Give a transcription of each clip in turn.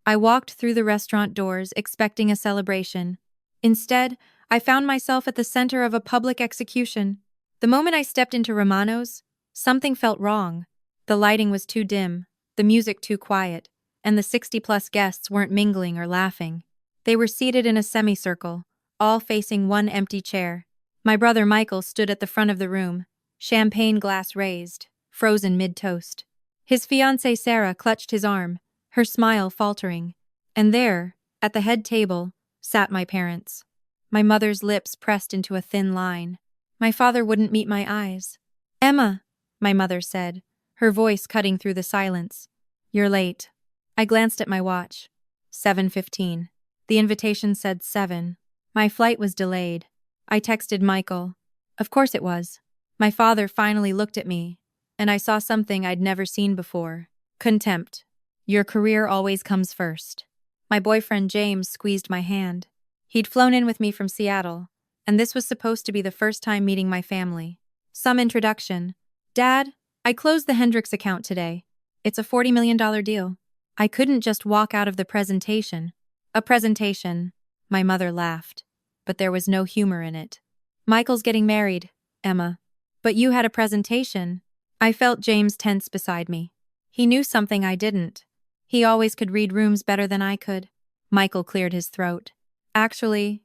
I walked through the restaurant doors expecting a celebration. Instead, I found myself at the center of a public execution. The moment I stepped into Romano's, something felt wrong. The lighting was too dim, the music too quiet, and the 60-plus guests weren't mingling or laughing. They were seated in a semicircle, all facing one empty chair. My brother Michael stood at the front of the room, champagne glass raised, frozen mid-toast. His fiancée Sarah clutched his arm, her smile faltering. And there, at the head table, sat my parents. My mother's lips pressed into a thin line. My father wouldn't meet my eyes. "Emma," my mother said, her voice cutting through the silence. "You're late." I glanced at my watch. 7:15. The invitation said 7. My flight was delayed. I texted Michael. Of course it was. My father finally looked at me, and I saw something I'd never seen before. Contempt. "Your career always comes first." My boyfriend James squeezed my hand. He'd flown in with me from Seattle, and this was supposed to be the first time meeting my family. Some introduction. "Dad, I closed the Hendricks account today. It's a $40 million deal." I couldn't just walk out of the presentation. "A presentation," my mother laughed, but there was no humor in it. "Michael's getting married, Emma." "But you had a presentation." I felt James tense beside me. He knew something I didn't. He always could read rooms better than I could. Michael cleared his throat. "Actually,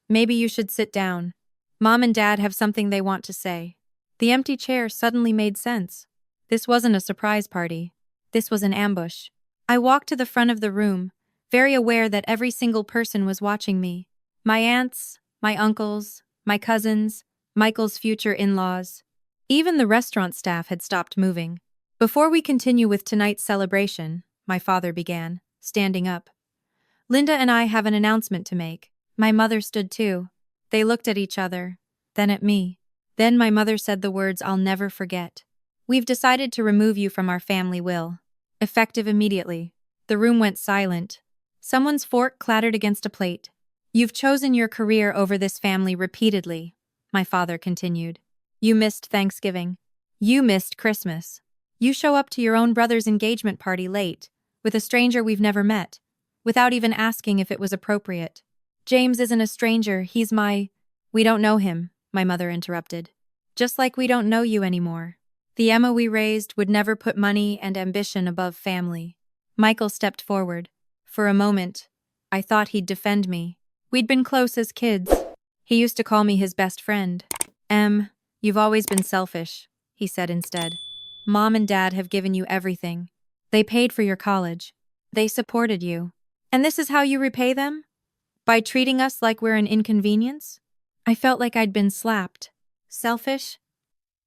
maybe you should sit down. Mom and Dad have something they want to say." The empty chair suddenly made sense. This wasn't a surprise party. This was an ambush. I walked to the front of the room, very aware that every single person was watching me. My aunts, my uncles, my cousins, Michael's future in-laws. Even the restaurant staff had stopped moving. "Before we continue with tonight's celebration," my father began, standing up, "Linda and I have an announcement to make." My mother stood too. They looked at each other, then at me. Then my mother said the words I'll never forget. "We've decided to remove you from our family will. Effective immediately." The room went silent. Someone's fork clattered against a plate. "You've chosen your career over this family repeatedly," my father continued. "You missed Thanksgiving. You missed Christmas. You show up to your own brother's engagement party late, with a stranger we've never met, without even asking if it was appropriate. James isn't a stranger, he's my—" "We don't know him," my mother interrupted. "Just like we don't know you anymore. The Emma we raised would never put money and ambition above family." Michael stepped forward. For a moment, I thought he'd defend me. We'd been close as kids. He used to call me his best friend. "You've always been selfish," he said instead. "Mom and Dad have given you everything. They paid for your college. They supported you. And this is how you repay them? By treating us like we're an inconvenience?" I felt like I'd been slapped. Selfish?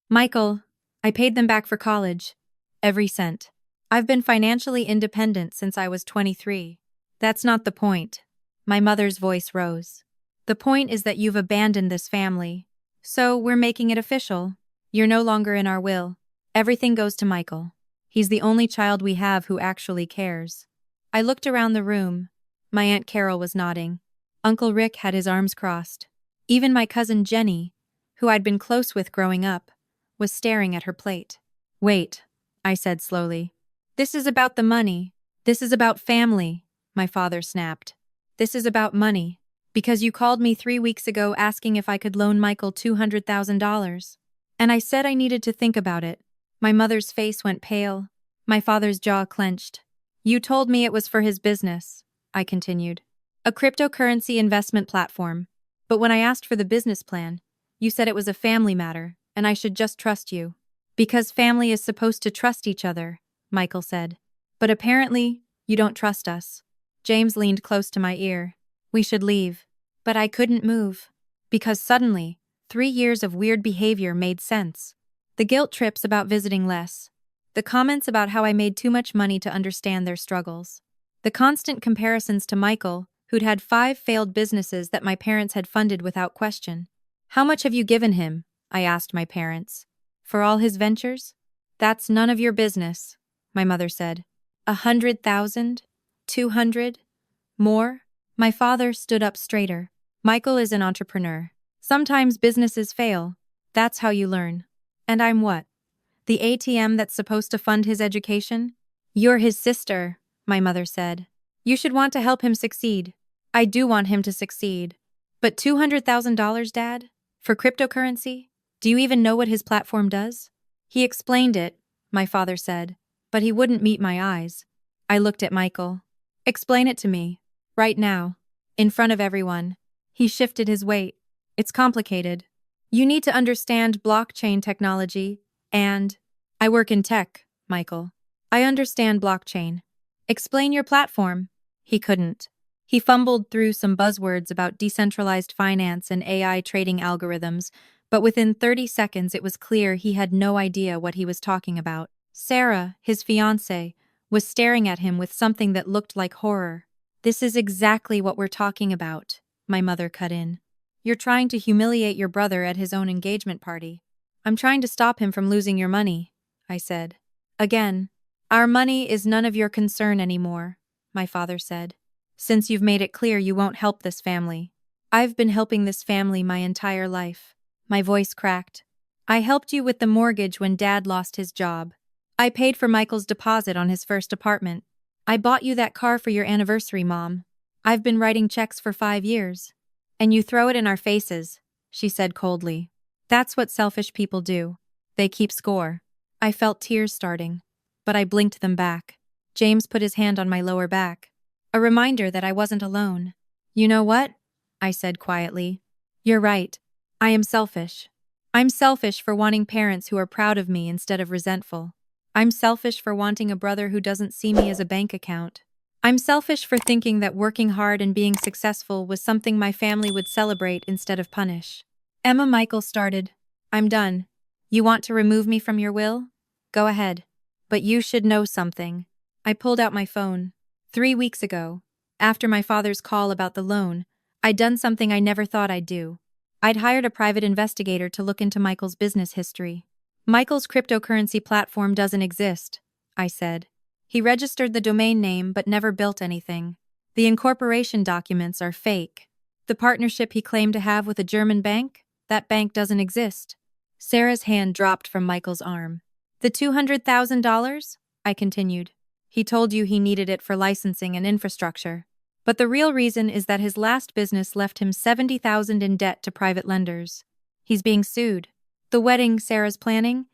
"Michael, I paid them back for college. Every cent. I've been financially independent since I was 23. That's not the point." My mother's voice rose. "The point is that you've abandoned this family. So we're making it official. You're no longer in our will. Everything goes to Michael. He's the only child we have who actually cares." I looked around the room. My Aunt Carol was nodding. Uncle Rick had his arms crossed. Even my cousin Jenny, who I'd been close with growing up, was staring at her plate. "Wait," I said slowly. "This is about the money. This is about family," my father snapped. "This is about money. Because you called me 3 weeks ago asking if I could loan Michael $200,000. And I said I needed to think about it." My mother's face went pale. My father's jaw clenched. "You told me it was for his business," I continued. "A cryptocurrency investment platform. But when I asked for the business plan, you said it was a family matter, and I should just trust you." "Because family is supposed to trust each other," Michael said. "But apparently, you don't trust us." James leaned close to my ear. "We should leave." But I couldn't move. Because suddenly, 3 years of weird behavior made sense. The guilt trips about visiting less. The comments about how I made too much money to understand their struggles. The constant comparisons to Michael, who'd had 5 failed businesses that my parents had funded without question. "How much have you given him?" I asked my parents. "For all his ventures?" "That's none of your business," my mother said. 100,000? 200? More? My father stood up straighter. "Michael is an entrepreneur. Sometimes businesses fail. That's how you learn. And I'm what? The ATM that's supposed to fund his education?" "You're his sister," my mother said. You should want to help him succeed. I do want him to succeed. But $200,000, Dad? For cryptocurrency? Do you even know what his platform does? He explained it, my father said, but he wouldn't meet my eyes. I looked at Michael. Explain it to me. Right now. In front of everyone. He shifted his weight. It's complicated. You need to understand blockchain technology, and I work in tech, Michael. I understand blockchain. Explain your platform. He couldn't. He fumbled through some buzzwords about decentralized finance and AI trading algorithms, but within 30 seconds it was clear he had no idea what he was talking about. Sarah, his fiancée, was staring at him with something that looked like horror. This is exactly what we're talking about, my mother cut in. You're trying to humiliate your brother at his own engagement party. I'm trying to stop him from losing your money, I said. Again, our money is none of your concern anymore, my father said. Since you've made it clear you won't help this family. I've been helping this family my entire life. My voice cracked. I helped you with the mortgage when Dad lost his job. I paid for Michael's deposit on his first apartment. I bought you that car for your anniversary, Mom. I've been writing checks for 5 years. And you throw it in our faces, she said coldly. That's what selfish people do. They keep score. I felt tears starting, but I blinked them back. James put his hand on my lower back. A reminder that I wasn't alone. You know what? I said quietly. You're right. I am selfish. I'm selfish for wanting parents who are proud of me instead of resentful. I'm selfish for wanting a brother who doesn't see me as a bank account. I'm selfish for thinking that working hard and being successful was something my family would celebrate instead of punish. Emma Michael started. I'm done. You want to remove me from your will? Go ahead. But you should know something. I pulled out my phone. 3 weeks ago, after my father's call about the loan, I'd done something I never thought I'd do. I'd hired a private investigator to look into Michael's business history. Michael's cryptocurrency platform doesn't exist, I said. He registered the domain name but never built anything. The incorporation documents are fake. The partnership he claimed to have with a German bank? That bank doesn't exist. Sarah's hand dropped from Michael's arm. The $200,000? I continued. He told you he needed it for licensing and infrastructure. But the real reason is that his last business left him $70,000 in debt to private lenders. He's being sued. The wedding Sarah's planning?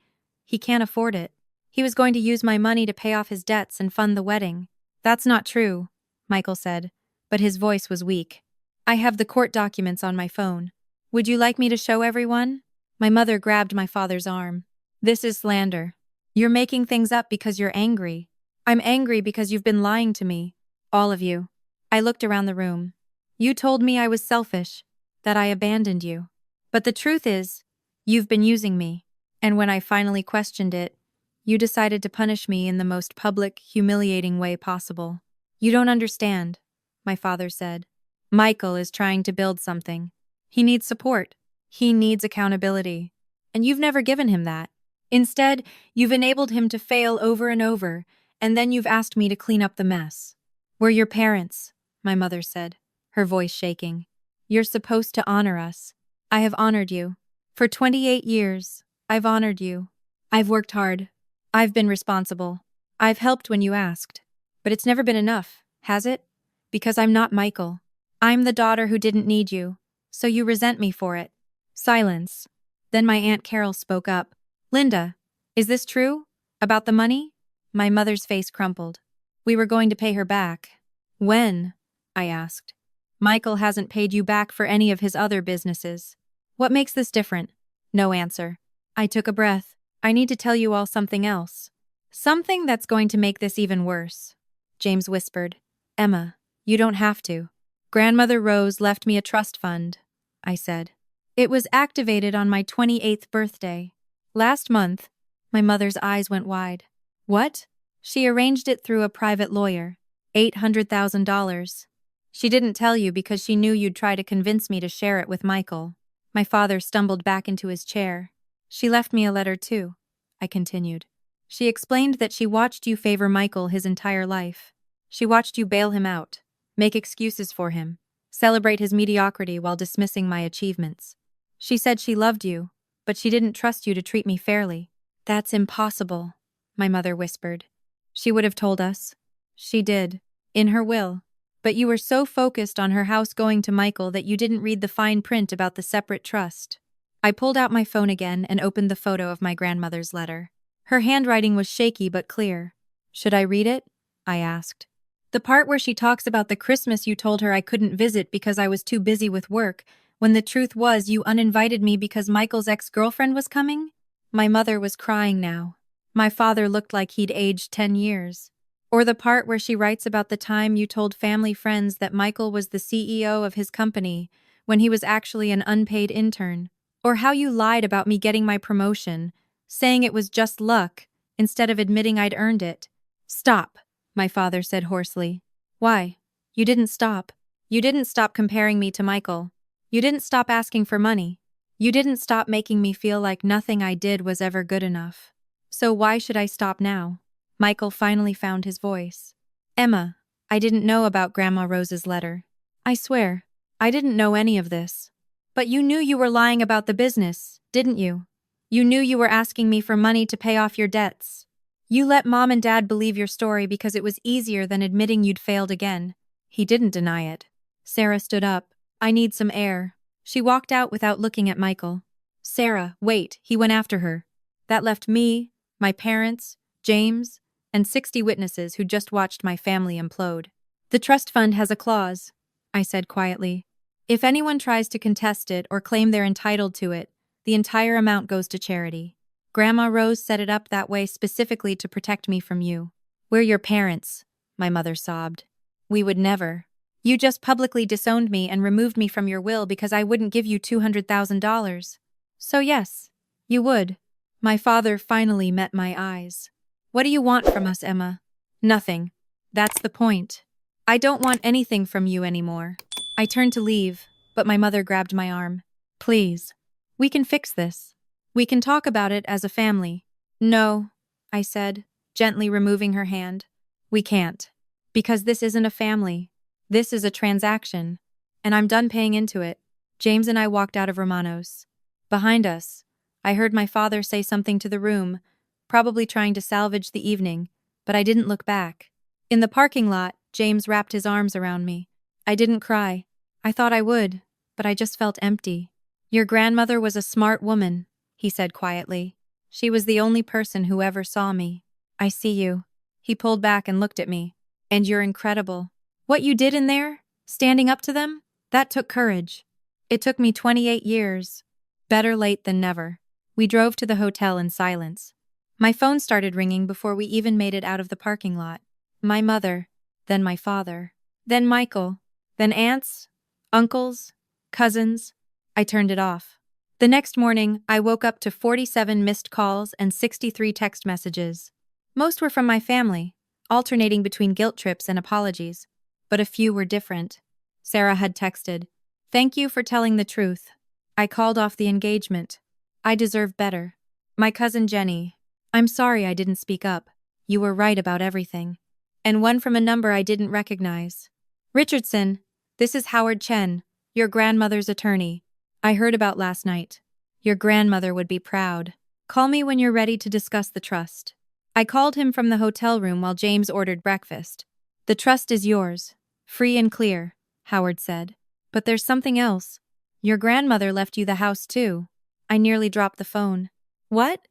He can't afford it. He was going to use my money to pay off his debts and fund the wedding. That's not true, Michael said, but his voice was weak. I have the court documents on my phone. Would you like me to show everyone? My mother grabbed my father's arm. This is slander. You're making things up because you're angry. I'm angry because you've been lying to me. All of you. I looked around the room. You told me I was selfish, that I abandoned you. But the truth is, you've been using me. And when I finally questioned it, you decided to punish me in the most public, humiliating way possible. You don't understand, my father said. Michael is trying to build something. He needs support. He needs accountability. And you've never given him that. Instead, you've enabled him to fail over and over, and then you've asked me to clean up the mess. We're your parents, my mother said, her voice shaking. You're supposed to honor us. I have honored you. For 28 years, I've honored you. I've worked hard. I've been responsible. I've helped when you asked. But it's never been enough, has it? Because I'm not Michael. I'm the daughter who didn't need you, so you resent me for it. Silence. Then my Aunt Carol spoke up. Linda, is this true? About the money? My mother's face crumpled. We were going to pay her back. When? I asked. Michael hasn't paid you back for any of his other businesses. What makes this different? No answer. I took a breath. I need to tell you all something else. Something that's going to make this even worse. James whispered. Emma, you don't have to. Grandmother Rose left me a trust fund, I said. It was activated on my 28th birthday. Last month, my mother's eyes went wide. What? She arranged it through a private lawyer. $800,000. She didn't tell you because she knew you'd try to convince me to share it with Michael. My father stumbled back into his chair. She left me a letter too, I continued. She explained that she watched you favor Michael his entire life. She watched you bail him out, make excuses for him, celebrate his mediocrity while dismissing my achievements. She said she loved you, but she didn't trust you to treat me fairly. That's impossible, my mother whispered. She would have told us. She did. In her will. But you were so focused on her house going to Michael that you didn't read the fine print about the separate trust. I pulled out my phone again and opened the photo of my grandmother's letter. Her handwriting was shaky but clear. Should I read it? I asked. The part where she talks about the Christmas you told her I couldn't visit because I was too busy with work, when the truth was you uninvited me because Michael's ex-girlfriend was coming? My mother was crying now. My father looked like he'd aged 10 years. Or the part where she writes about the time you told family friends that Michael was the CEO of his company when he was actually an unpaid intern. Or how you lied about me getting my promotion, saying it was just luck, instead of admitting I'd earned it. Stop, my father said hoarsely. Why? You didn't stop. You didn't stop comparing me to Michael. You didn't stop asking for money. You didn't stop making me feel like nothing I did was ever good enough. So why should I stop now? Michael finally found his voice. Emma, I didn't know about Grandma Rose's letter. I swear, I didn't know any of this. But you knew you were lying about the business, didn't you? You knew you were asking me for money to pay off your debts. You let Mom and Dad believe your story because it was easier than admitting you'd failed again. He didn't deny it. Sarah stood up. I need some air. She walked out without looking at Michael. Sarah, wait, he went after her. That left me, my parents, James, and 60 witnesses who just watched my family implode. The trust fund has a clause, I said quietly. If anyone tries to contest it or claim they're entitled to it, the entire amount goes to charity. Grandma Rose set it up that way specifically to protect me from you. We're your parents, my mother sobbed. We would never. You just publicly disowned me and removed me from your will because I wouldn't give you $200,000. So yes, you would. My father finally met my eyes. What do you want from us, Emma? Nothing. That's the point. I don't want anything from you anymore. I turned to leave, but my mother grabbed my arm. Please. We can fix this. We can talk about it as a family. No, I said, gently removing her hand. We can't. Because this isn't a family. This is a transaction. And I'm done paying into it. James and I walked out of Romano's. Behind us, I heard my father say something to the room, probably trying to salvage the evening, but I didn't look back. In the parking lot, James wrapped his arms around me. I didn't cry. I thought I would, but I just felt empty. Your grandmother was a smart woman, he said quietly. She was the only person who ever saw me. I see you. He pulled back and looked at me. And you're incredible. What you did in there, standing up to them, that took courage. It took me 28 years. Better late than never. We drove to the hotel in silence. My phone started ringing before we even made it out of the parking lot. My mother, then my father, then Michael, then aunts, uncles, cousins. I turned it off. The next morning, I woke up to 47 missed calls and 63 text messages. Most were from my family, alternating between guilt trips and apologies. But a few were different. Sarah had texted, "Thank you for telling the truth. I called off the engagement. I deserve better." My cousin Jenny, "I'm sorry I didn't speak up. You were right about everything." And one from a number I didn't recognize. "Richardson, this is Howard Chen, your grandmother's attorney. I heard about last night. Your grandmother would be proud. Call me when you're ready to discuss the trust." I called him from the hotel room while James ordered breakfast. "The trust is yours, free and clear," Howard said. "But there's something else. Your grandmother left you the house too." I nearly dropped the phone. "What?"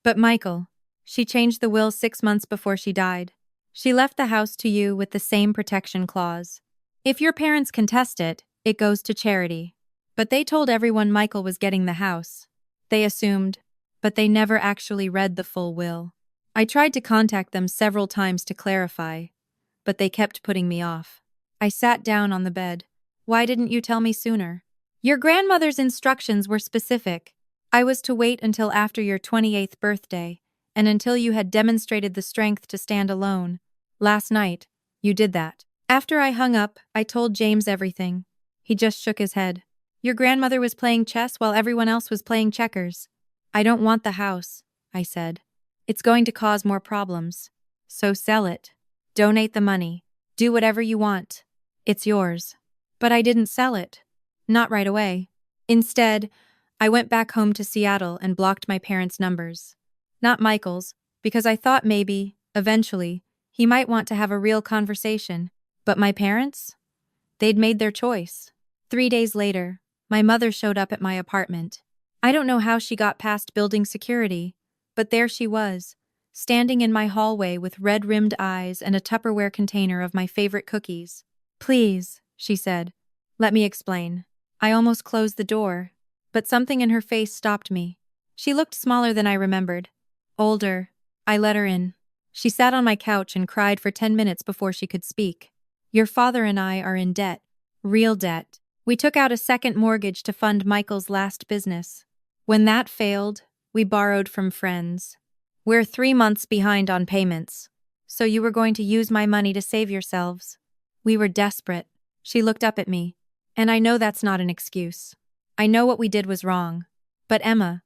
"But Michael, she changed the will 6 months before she died. She left the house to you with the same protection clause. If your parents contest it, it goes to charity. But they told everyone Michael was getting the house. They assumed, but they never actually read the full will. I tried to contact them several times to clarify, but they kept putting me off. I sat down on the bed. Why didn't you tell me sooner? Your grandmother's instructions were specific. I was to wait until after your 28th birthday, and until you had demonstrated the strength to stand alone. Last night, you did that. After I hung up, I told James everything. He just shook his head. Your grandmother was playing chess while everyone else was playing checkers. I don't want the house, I said. It's going to cause more problems. So sell it. Donate the money. Do whatever you want. It's yours. But I didn't sell it. Not right away. Instead, I went back home to Seattle and blocked my parents' numbers. Not Michael's, because I thought maybe, eventually, he might want to have a real conversation. But my parents? They'd made their choice. 3 days later, my mother showed up at my apartment. I don't know how she got past building security, but there she was, standing in my hallway with red-rimmed eyes and a Tupperware container of my favorite cookies. "Please," she said. "Let me explain." I almost closed the door, but something in her face stopped me. She looked smaller than I remembered. Older. I let her in. She sat on my couch and cried for 10 minutes before she could speak. "Your father and I are in debt. Real debt. We took out a second mortgage to fund Michael's last business. When that failed, we borrowed from friends. We're 3 months behind on payments. So you were going to use my money to save yourselves." We were desperate. She looked up at me. "And I know that's not an excuse. I know what we did was wrong. But Emma,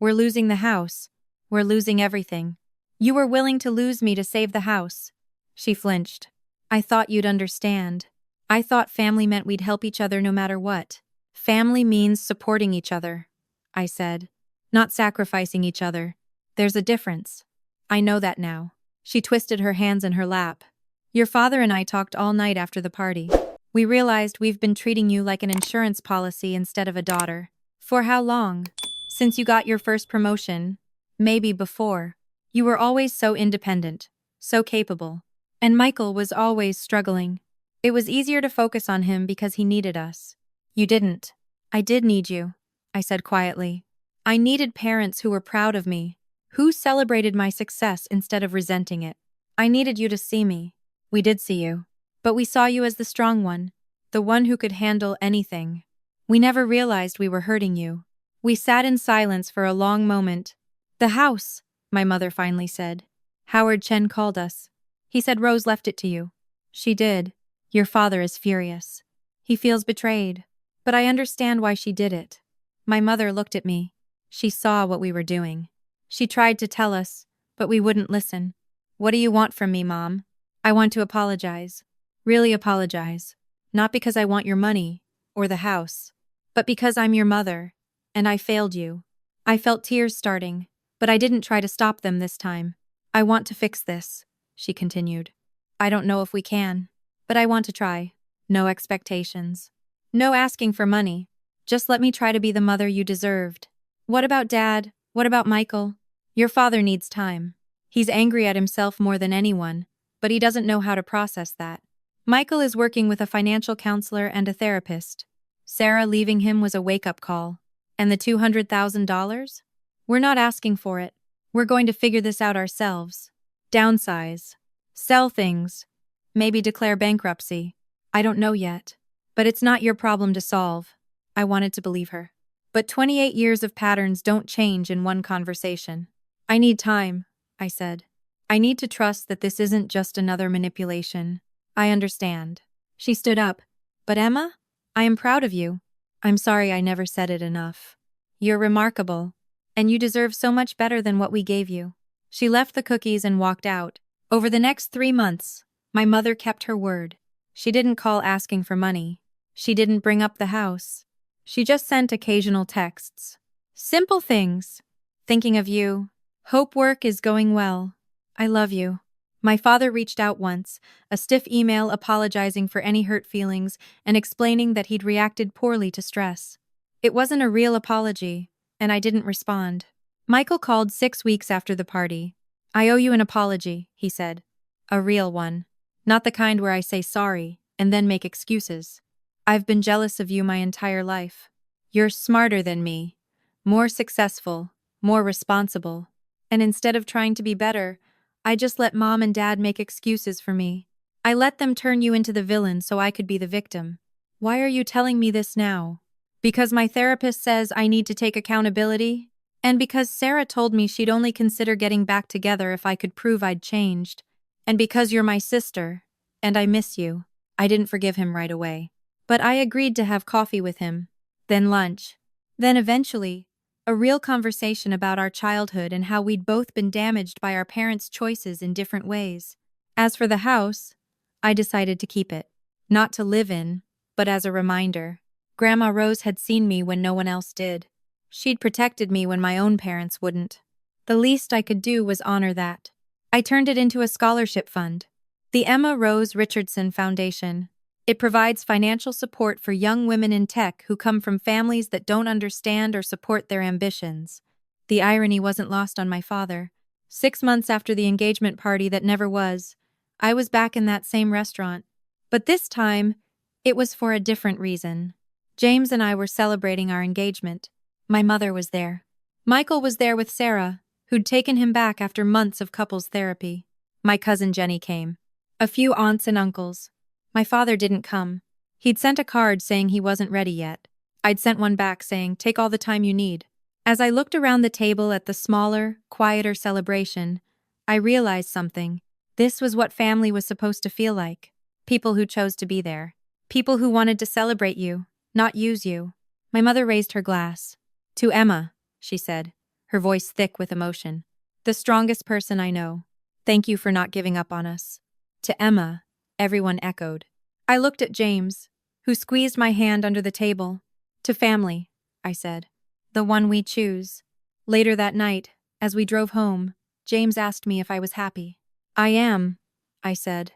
we're losing the house. We're losing everything. You were willing to lose me to save the house." She flinched. "I thought you'd understand. I thought family meant we'd help each other no matter what." "Family means supporting each other," I said. "Not sacrificing each other. There's a difference." "I know that now." She twisted her hands in her lap. "Your father and I talked all night after the party. We realized we've been treating you like an insurance policy instead of a daughter. For how long? Since you got your first promotion. Maybe before. You were always so independent, so capable. And Michael was always struggling. It was easier to focus on him because he needed us. You didn't." "I did need you," I said quietly. "I needed parents who were proud of me, who celebrated my success instead of resenting it. I needed you to see me." "We did see you. But we saw you as the strong one, the one who could handle anything. We never realized we were hurting you." We sat in silence for a long moment. "The house," my mother finally said. "Howard Chen called us. He said Rose left it to you." "She did. Your father is furious. He feels betrayed. But I understand why she did it." My mother looked at me. She saw what we were doing. She tried to tell us, but we wouldn't listen. "What do you want from me, Mom?" "I want to apologize. Really apologize. Not because I want your money, or the house, but because I'm your mother, and I failed you." I felt tears starting, but I didn't try to stop them this time. "I want to fix this," she continued. "I don't know if we can, but I want to try. No expectations. No asking for money. Just let me try to be the mother you deserved." "What about Dad? What about Michael?" "Your father needs time. He's angry at himself more than anyone, but he doesn't know how to process that. Michael is working with a financial counselor and a therapist. Sarah leaving him was a wake-up call. And the $200,000? We're not asking for it. We're going to figure this out ourselves. Downsize. Sell things. Maybe declare bankruptcy. I don't know yet. But it's not your problem to solve." I wanted to believe her. But 28 years of patterns don't change in one conversation. "I need time," I said. "I need to trust that this isn't just another manipulation. I understand." She stood up. "But Emma, I am proud of you. I'm sorry I never said it enough. You're remarkable. And you deserve so much better than what we gave you." She left the cookies and walked out. Over the next 3 months, my mother kept her word. She didn't call asking for money. She didn't bring up the house. She just sent occasional texts. Simple things. "Thinking of you. Hope work is going well. I love you." My father reached out once, a stiff email apologizing for any hurt feelings and explaining that he'd reacted poorly to stress. It wasn't a real apology, and I didn't respond. Michael called 6 weeks after the party. "I owe you an apology," he said. "A real one. Not the kind where I say sorry and then make excuses. I've been jealous of you my entire life. You're smarter than me, more successful, more responsible. And instead of trying to be better, I just let Mom and Dad make excuses for me. I let them turn you into the villain so I could be the victim. Why are you telling me this now? Because my therapist says I need to take accountability? And because Sarah told me she'd only consider getting back together if I could prove I'd changed? And because you're my sister, and I miss you." I didn't forgive him right away. But I agreed to have coffee with him. Then lunch. Then eventually, a real conversation about our childhood and how we'd both been damaged by our parents' choices in different ways. As for the house, I decided to keep it. Not to live in, but as a reminder. Grandma Rose had seen me when no one else did. She'd protected me when my own parents wouldn't. The least I could do was honor that. I turned it into a scholarship fund. The Emma Rose Richardson Foundation. It provides financial support for young women in tech who come from families that don't understand or support their ambitions. The irony wasn't lost on my father. 6 months after the engagement party that never was, I was back in that same restaurant. But this time, it was for a different reason. James and I were celebrating our engagement. My mother was there. Michael was there with Sarah, who'd taken him back after months of couples therapy. My cousin Jenny came. A few aunts and uncles. My father didn't come. He'd sent a card saying he wasn't ready yet. I'd sent one back saying, "Take all the time you need." As I looked around the table at the smaller, quieter celebration, I realized something. This was what family was supposed to feel like. People who chose to be there. People who wanted to celebrate you, not use you. My mother raised her glass. "To Emma," she said, her voice thick with emotion. "The strongest person I know. Thank you for not giving up on us." "To Emma," everyone echoed. I looked at James, who squeezed my hand under the table. "To family," I said. "The one we choose." Later that night, as we drove home, James asked me if I was happy. "I am," I said.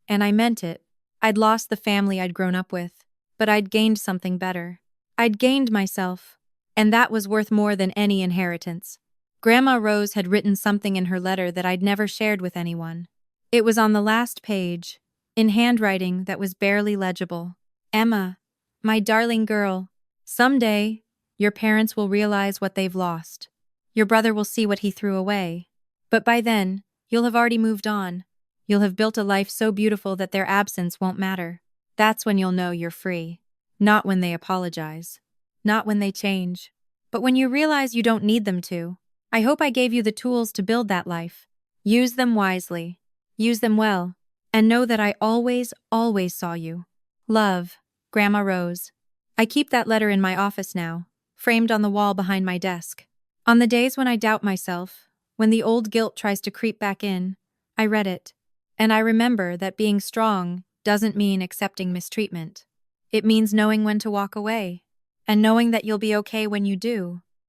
And I meant it. I'd lost the family I'd grown up with, but I'd gained something better. I'd gained myself, and that was worth more than any inheritance. Grandma Rose had written something in her letter that I'd never shared with anyone. It was on the last page, in handwriting that was barely legible. "Emma, my darling girl, someday, your parents will realize what they've lost. Your brother will see what he threw away. But by then, you'll have already moved on. You'll have built a life so beautiful that their absence won't matter. That's when you'll know you're free. Not when they apologize. Not when they change. But when you realize you don't need them to. I hope I gave you the tools to build that life. Use them wisely. Use them well. And know that I always, always saw you. Love, Grandma Rose." I keep that letter in my office now, framed on the wall behind my desk. On the days when I doubt myself, when the old guilt tries to creep back in, I read it. And I remember that being strong doesn't mean accepting mistreatment. It means knowing when to walk away, and knowing that you'll be okay when you do.